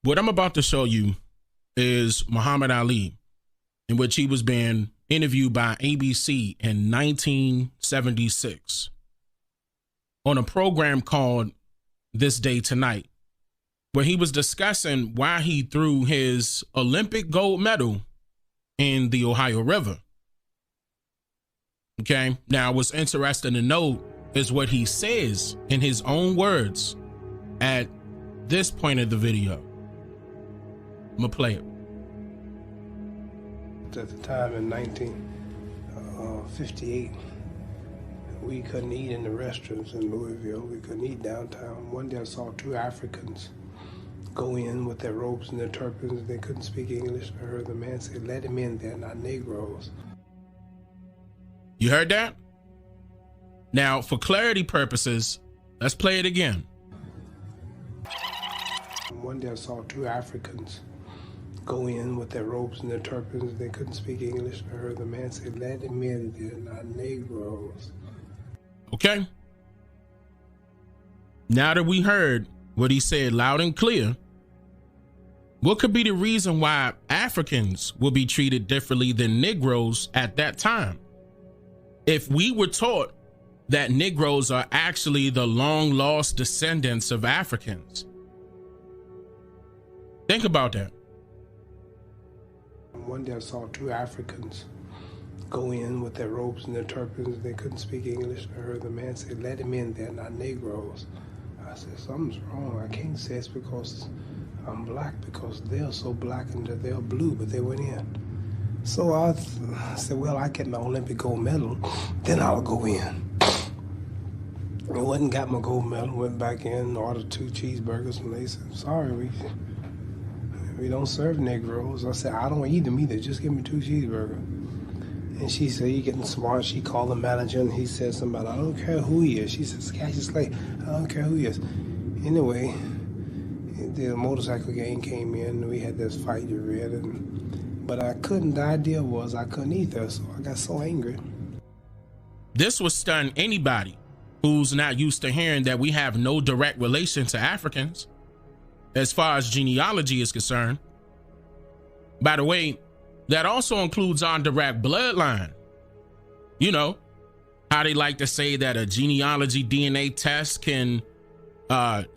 What I'm about to show you is Muhammad Ali, in which he was being interviewed by ABC in 1976 on a program called This Day Tonight, where he was discussing why he threw his Olympic gold medal in the Ohio River. Okay, now what's interesting to note is what he says in his own words at this point of the video. I'm gonna play it. At the time in 1958, we couldn't eat in the restaurants in Louisville. We couldn't eat downtown. One day I saw two Africans go in with their robes and their turbans. They couldn't speak English. I heard the man say, "Let them in, they're not Negroes." You heard that? Now, for clarity purposes, let's play it again. One day I saw two Africans go in with their robes and their turbans. They couldn't speak English. I heard the man say, "Let them in, they're not Negroes." Okay. Now that we heard what he said loud and clear, what could be the reason why Africans will be treated differently than Negroes at that time? If we were taught that Negroes are actually the long lost descendants of Africans. Think about that. One day I saw two Africans go in with their robes and their turbans. They couldn't speak English. I heard the man say, "Let them in, they're not Negroes." I said, something's wrong. I can't say it's because I'm black, because they're so black and they're blue, but they went in. So I said, well, I get my Olympic gold medal, then I'll go in. I went and got my gold medal, went back in, ordered 2 cheeseburgers, and they said, "Sorry, we don't serve Negroes." I said, "I don't eat them either, just give me 2 cheeseburgers." And she said, "You're getting smart." She called the manager and he said something about, "I don't care who he is." She said, "Cassius Clay, I don't care who he is." Anyway, the motorcycle gang came in and we had this fight, you read, but the idea was I couldn't eat there, so I got so angry. This would stun anybody who's not used to hearing that we have no direct relation to Africans as far as genealogy is concerned. By the way, that also includes our direct bloodline. You know, how they like to say that a genealogy DNA test can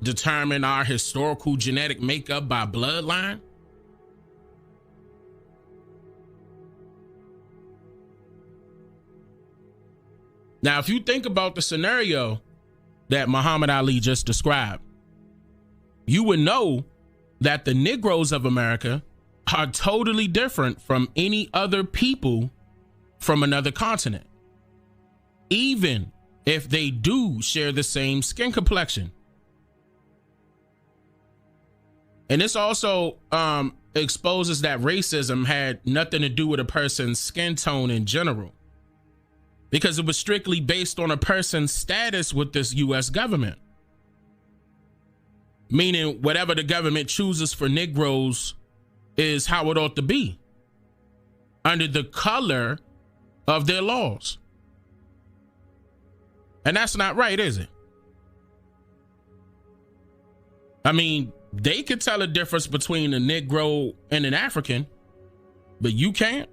determine our historical genetic makeup by bloodline. Now, if you think about the scenario that Muhammad Ali just described, you would know that the Negroes of America are totally different from any other people from another continent, even if they do share the same skin complexion. And this also exposes that racism had nothing to do with a person's skin tone in general, because it was strictly based on a person's status with this U.S. government. Meaning whatever the government chooses for Negroes is how it ought to be, under the color of their laws. And that's not right, is it? I mean, they could tell a difference between a Negro and an African, but you can't.